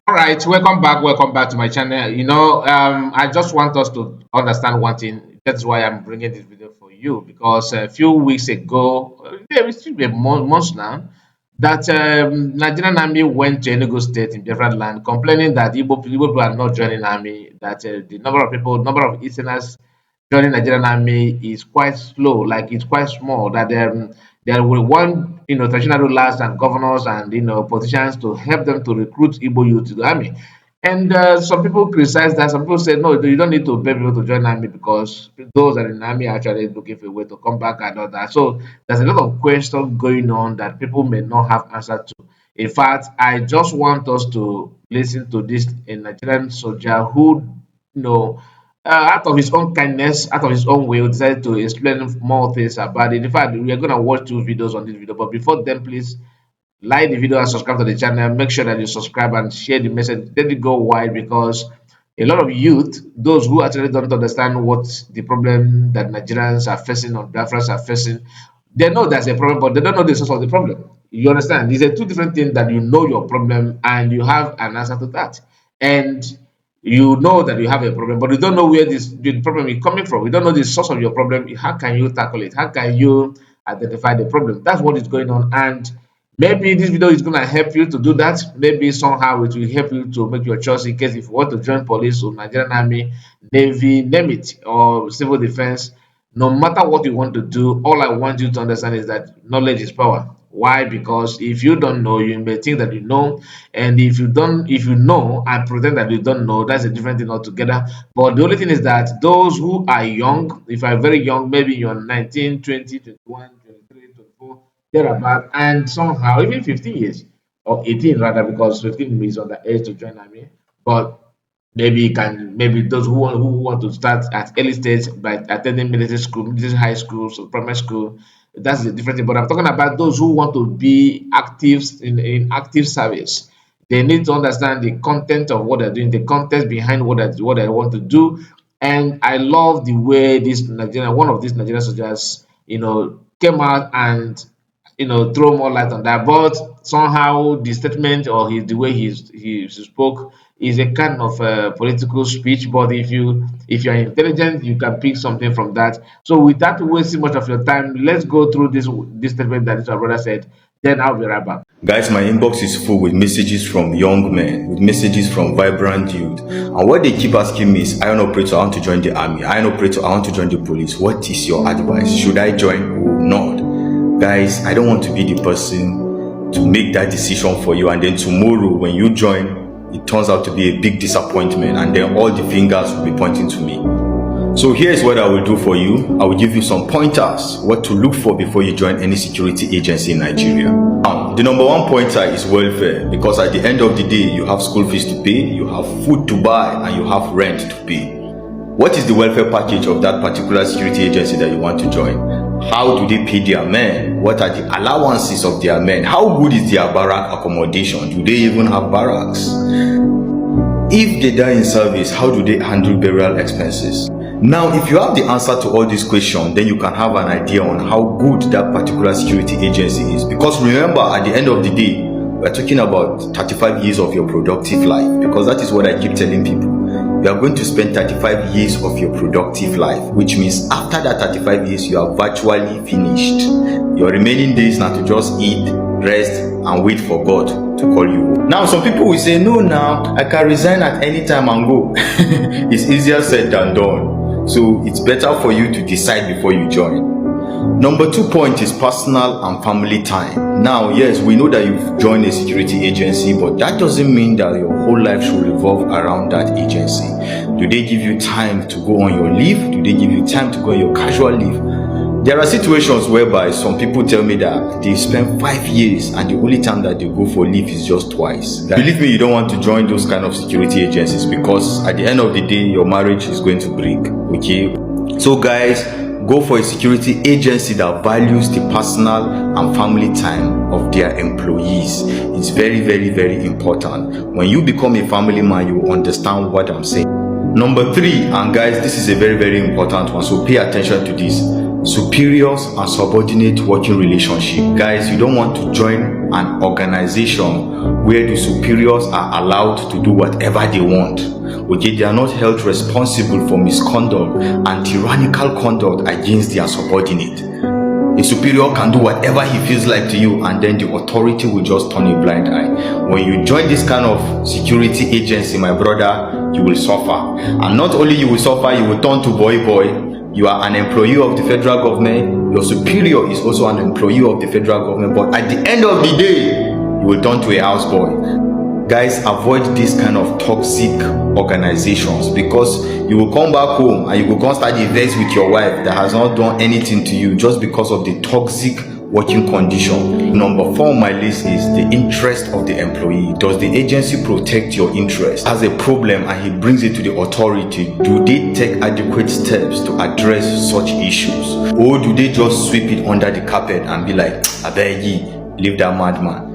All right, welcome back to my channel. I just want us to understand one thing. That's why I'm bringing this video for you because a few weeks ago, there is still a months now, that Nigerian army went to Enugu State in different land, complaining that Igbo people are not joining army. That the number of Easterners joining Nigerian army is quite slow, like it's quite small. That there will want traditional rulers and governors and politicians to help them to recruit Igbo youth to the army. And some people criticize that. Some people say no, you don't need to pay people to join army because those that are in the army are actually looking for a way to come back and all that. So there's a lot of questions going on that people may not have answer to. In fact, I just want us to listen to this a Nigerian soldier who out of his own kindness, out of his own will, decided to explain more things about it. In fact, we are going to watch two videos on this video. But before then, please like the video and subscribe to the channel. Make sure that you subscribe and share the message. Let it go wide because a lot of youth, those who actually don't understand what the problem that Nigerians are facing or Biafrans are facing, they know there's a problem, but they don't know the source of the problem. You understand? These are two different things that you know your problem and you have an answer to that. And you know that you have a problem, but you don't know where the problem is coming from. You don't know the source of your problem. How can you tackle it? How can you identify the problem? That's what is going on. And maybe this video is going to help you to do that. Maybe somehow it will help you to make your choice in case if you want to join police or Nigerian army, navy, name it, or civil defense. No matter what you want to do, all I want you to understand is that knowledge is power. Why? Because if you don't know, you may think that you know, and if you know and pretend that you don't know, that's a different thing altogether. But the only thing is that those who are young, if you are very young, maybe you're 19, 20, 21, 23, 24, thereabout, and somehow even 15 years or 18 rather, because 15 is on the age to join army. But maybe those who want to start at early stage by attending military school, military high schools or primary school, that's the different thing. But I'm talking about those who want to be active in active service. They need to understand the content of what they're doing, the context behind what they want to do. And I love the way one of these Nigerian soldiers, came out and throw more light on that. But somehow the statement or the way he spoke is a kind of political speech. But if you're intelligent, you can pick something from that. So without wasting much of your time, let's go through this statement that this our brother said. Then I'll be right back. Guys, my inbox is full with messages from young men, with messages from vibrant youth. And what they keep asking me is, Iron Operator, I want to join the army. Iron Operator, I want to join the police. What is your advice? Should I join or not? Guys, I don't want to be the person to make that decision for you. And then tomorrow, when you join, it turns out to be a big disappointment. And then all the fingers will be pointing to me. So here's what I will do for you. I will give you some pointers, what to look for before you join any security agency in Nigeria. Now, the number one pointer is welfare, because at the end of the day, you have school fees to pay, you have food to buy, and you have rent to pay. What is the welfare package of that particular security agency that you want to join? How do they pay their men? What are the allowances of their men? How good is their barrack accommodation? Do they even have barracks? If they die in service, how do they handle burial expenses? Now, if you have the answer to all these questions, then you can have an idea on how good that particular security agency is. Because remember, at the end of the day, we're talking about 35 years of your productive life. Because that is what I keep telling people. You are going to spend 35 years of your productive life, which means after that 35 years, you are virtually finished. Your remaining days now to just eat, rest, and wait for God to call you. Now, some people will say, no, now I can resign at any time and go. It's easier said than done. So it's better for you to decide before you join. Number 2 point is personal and family time. Now, yes, we know that you've joined a security agency, but that doesn't mean that your whole life should revolve around that agency. Do they give you time to go on your leave? Do they give you time to go on your casual leave? There are situations whereby some people tell me that they spend 5 years and the only time that they go for leave is just twice. Believe me, you don't want to join those kind of security agencies, because at the end of the day, your marriage is going to break. Okay? So guys, go for a security agency that values the personal and family time of their employees. It's very, very, very important. When you become a family man, you understand what I'm saying. Number 3, and guys, this is a very, very important one, so pay attention to this. Superiors and subordinate working relationship. Guys, you don't want to join an organization where the superiors are allowed to do whatever they want. Okay, they are not held responsible for misconduct and tyrannical conduct against their subordinate. A superior can do whatever he feels like to you, and then the authority will just turn a blind eye. When you join this kind of security agency, my brother, you will suffer. And not only you will suffer, you will turn to boy. You are an employee of the federal government. Your superior is also an employee of the federal government. But at the end of the day, you will turn to a houseboy. Guys, avoid this kind of toxic organizations, because you will come back home and you will come start the vex with your wife that has not done anything to you just because of the toxic working condition. Number 4 on my list is the interest of the employee. Does the agency protect your interest? Has a problem and he brings it to the authority, do they take adequate steps to address such issues? Or do they just sweep it under the carpet and be like, I beg you, leave that madman?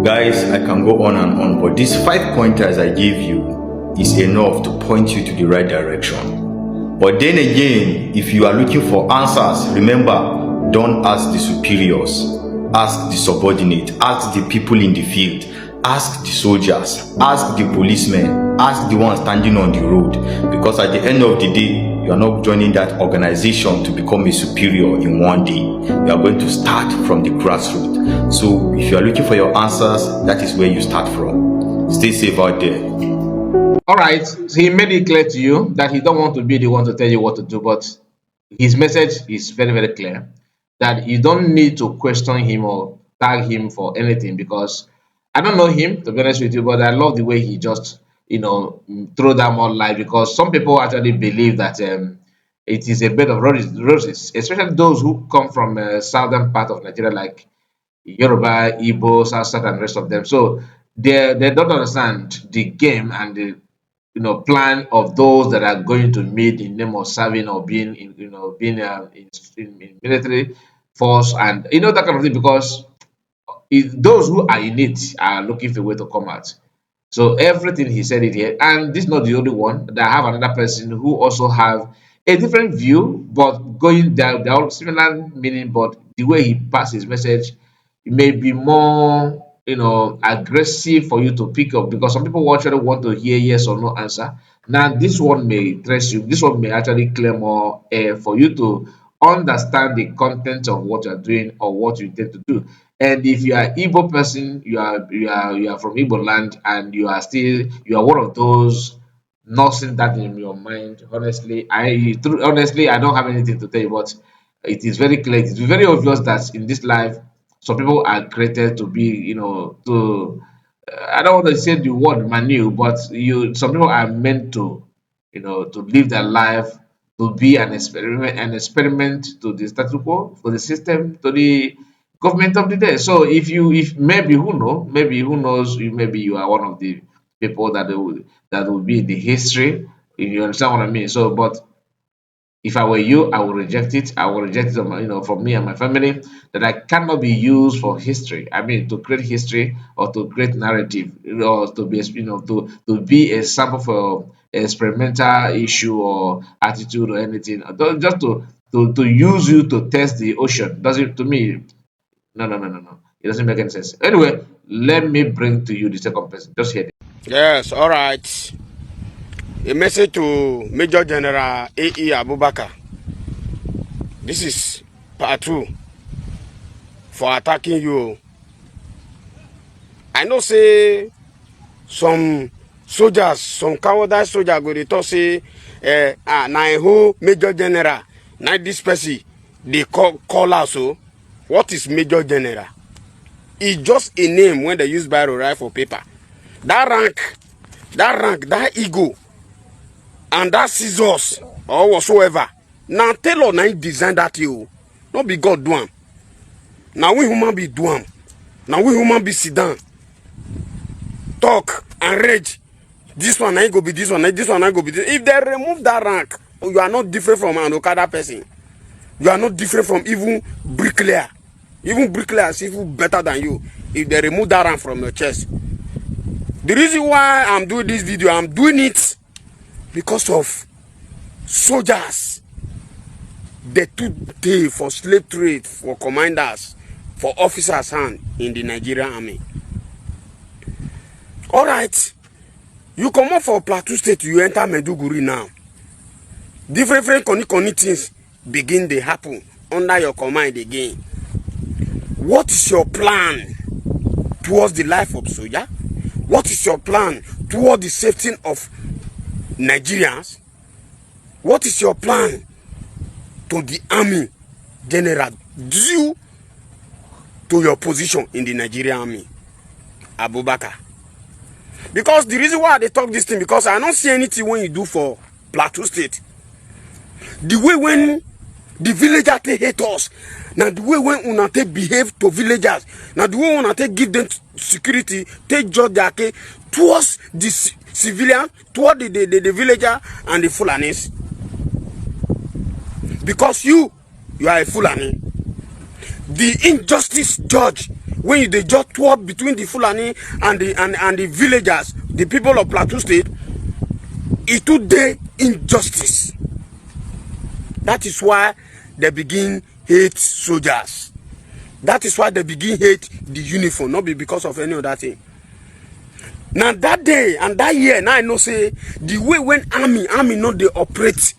Guys, I can go on and on, but these 5 pointers I gave you is enough to point you to the right direction. But then again, if you are looking for answers, remember, don't ask the superiors, ask the subordinate, ask the people in the field, ask the soldiers, ask the policemen, ask the ones standing on the road, because at the end of the day, you are not joining that organization to become a superior in one day. You are going to start from the grassroots. So if you are looking for your answers, that is where you start from. Stay safe out there. All right. So he made it clear to you that he don't want to be the one to tell you what to do, but his message is very, very clear that you don't need to question him or tag him for anything, because I don't know him, to be honest with you, but I love the way he just, throw that more light, because some people actually believe that it is a bed of roses, especially those who come from southern part of Nigeria, like Yoruba, Igbo, South, and the rest of them. So they don't understand the game and the plan of those that are going to meet in name of serving or being in military force, and that kind of thing, because those who are in it are looking for a way to come out. So everything he said it here, and this is not the only one. That I have another person who also have a different view, but going down, they're all similar meaning, but the way he passed his message, it may be more, aggressive for you to pick up, because some people actually want to hear yes or no answer. Now, this one may interest you. This one may actually clear more air for you to understand the content of what you're doing or what you intend to do. And if you are Igbo person, you are from Igbo land, and you are one of those nursing that in your mind. Honestly, I don't have anything to tell you, but it is very clear, it's very obvious that in this life, some people are created to be, to I don't want to say the word manu, but some people are meant to, to live their life, to be an experiment to the status quo, for the system, to the government of the day. So if maybe who knows, maybe you are one of the people that will be in the history. You understand what I mean? So, but if I were you, I would reject it. I would reject it, from me and my family, that I cannot be used for history. I mean, to create history or to create narrative, or to be, to be a sample for experimental issue or attitude or anything. Just to use you to test the ocean. Doesn't, to me, no, no, no, no, no. It doesn't make any sense. Anyway, let me bring to you the second person. Just hear this. Yes, all right. A message to Major General A.E. Abubakar. This is part 2 for attacking you. I know say some soldiers, some coward soldiers go to talk say, na who Major General, na this person, they call us. So, what is Major General? It's just a name when they use biro right for paper. That rank, that ego, and that scissors or whatsoever. Now Taylor na design that you. Not be God do am. Now we human be do am. Now we human be sit down, talk and rage. This one ain't go be this one, this one ain't go be this. If they remove that rank, you are not different from an Okada person. You are not different from even bricklayer. Even bricklayer is even better than you. If they remove that rank from your chest. The reason why I'm doing this video, I'm doing it because of soldiers the 2 day for slave trade for commanders, for officers hand in the Nigerian army. All right, you come up for Plateau State, you enter Meduguri now. Different things begin to happen under your command again. What is your plan towards the life of soldier? What is your plan towards the safety of Nigerians? What is your plan to the army general due to your position in the Nigerian army, Abubakar? Because the reason why they talk this thing, because I don't see anything when you do for Plateau State. The way when the villagers they hate us, now the way when una take behave to villagers, now the way una take give them security, take judge their case towards the civilian, toward the villager and the Fulanis. Because you are a Fulani. The injustice judge when you the judge toward between the Fulani and the villagers, the people of Plateau State, it today injustice. That is why they begin hate soldiers. That is why they begin hate the uniform, not be because of any other thing. Now that day and that year, now I know say the way when army not they operate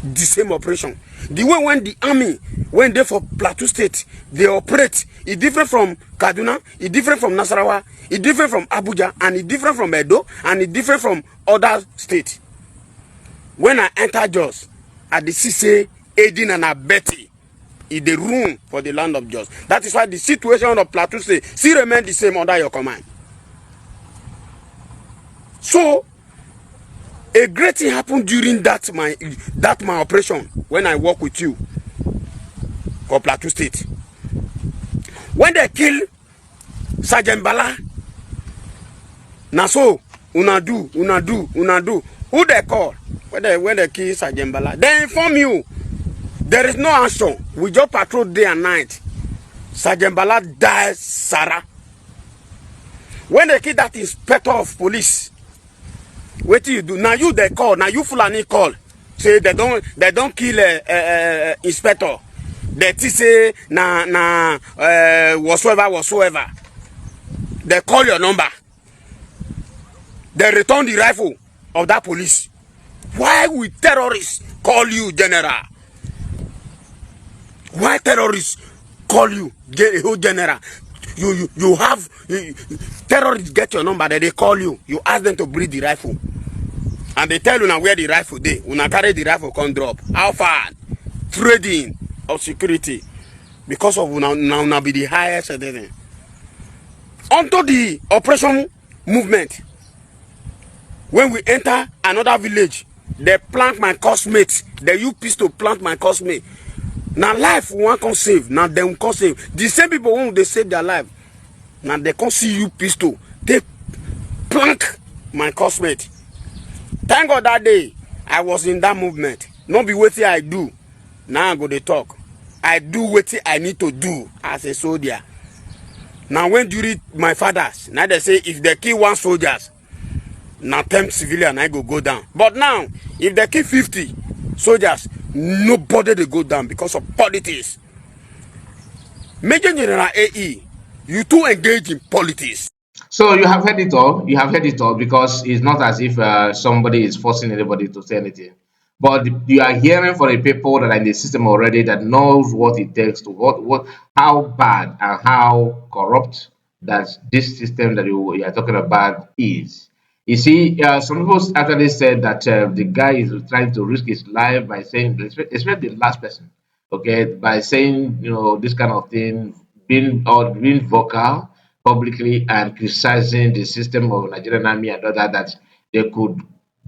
the same operation. The way when the army, when they for Plateau State, they operate, it different from Kaduna, it different from Nasarawa, it different from Abuja, and it different from Edo, and it different from other states. When I enter Jos, at the CC, aiding and abetting in the room for the land of Jos. That is why the situation of Plateau State still remain the same under your command. So, a great thing happened during that my operation when I work with you for Plateau State. When they kill Sergeant Bala, na so una do. Who they call when they kill Sergeant Bala? They inform you. There is no action. We just patrol day and night. Sergeant Bala dies, Sarah. When they kill that inspector of police, what do you do? Now you they call. Now you Fulani call. Say they don't kill inspector. They say whatsoever. They call your number. They return the rifle of that police. Why will terrorists call you general? Why terrorists call you general? You have terrorists get your number, then they call you. You ask them to bring the rifle, and they tell you now where the rifle dey. Una carry the rifle come drop. How far? Trading of security, because of una be the highest citizen. Onto the operation movement. When we enter another village, they plant my cosmate. They use pistol plant my cosmate. Now life one can save. Now they can save. The same people who they save their life. Now they can see you pistol. They plant my cosmate. Thank God that day I was in that movement. Not be what I do. Now I go to talk. I do what I need to do as a soldier. Now when during my fathers, now they say if they kill one soldiers, now 10 civilian I go down. But now if they kill 50 soldiers, nobody they go down because of politics. Major General AE, you too engage in politics. So you have heard it all. You have heard it all because it's not as if somebody is forcing anybody to say anything. But you are hearing from the people that are in the system already that knows what it takes to how bad and how corrupt that this system that you are talking about is. You see, some people actually said that the guy is trying to risk his life by saying, especially the last person, okay, by saying this kind of thing, being vocal publicly and criticizing the system of Nigerian army and all that, that they could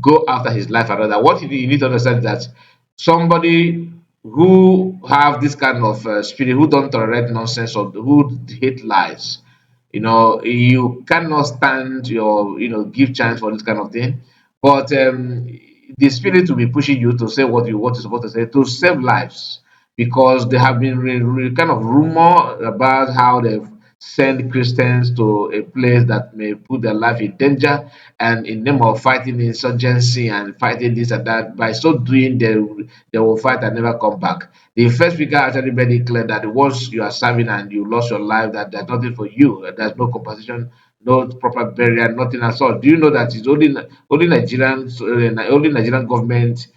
go after his life and all that. What you need to understand is that somebody who have this kind of spirit, who don't tolerate nonsense or who hate lies, you cannot stand your, give chance for this kind of thing. But the spirit will be pushing you to say what you're supposed to say to save lives, because there have been kind of rumor about how send Christians to a place that may put their life in danger, and in name of fighting insurgency and fighting this and that, by so doing, they will fight and never come back. The first speaker actually made it clear that once you are serving and you lost your life, that there's nothing for you, there's no compensation, no proper burial, nothing at all. Do you know that it's only Nigerian government,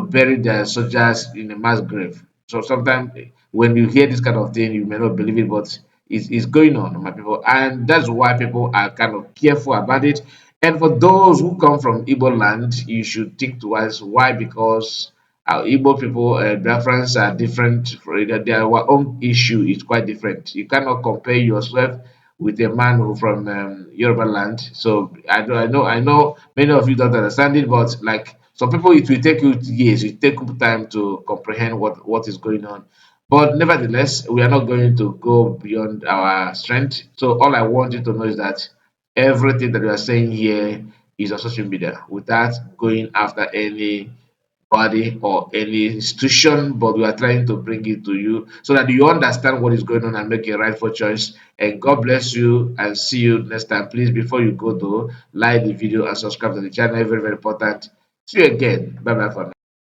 bury their soldiers in a mass grave? So sometimes when you hear this kind of thing, you may not believe it, but it's going on, my people, and that's why people are kind of careful about it. And for those who come from Igbo land, you should think twice. Why? Because our Igbo people, Biafrans are different. Our own issue is quite different. You cannot compare yourself with a man who from Yoruba land. So I know many of you don't understand it, but like some people, it will take you years, it will take you time to comprehend what is going on. But nevertheless, we are not going to go beyond our strength. So all I want you to know is that everything that we are saying here is on social media without going after any body or any institution, but we are trying to bring it to you so that you understand what is going on and make a rightful choice. And God bless you and see you next time. Please, before you go, though, like the video and subscribe to the channel. Very, very important. See you again. Bye bye for now.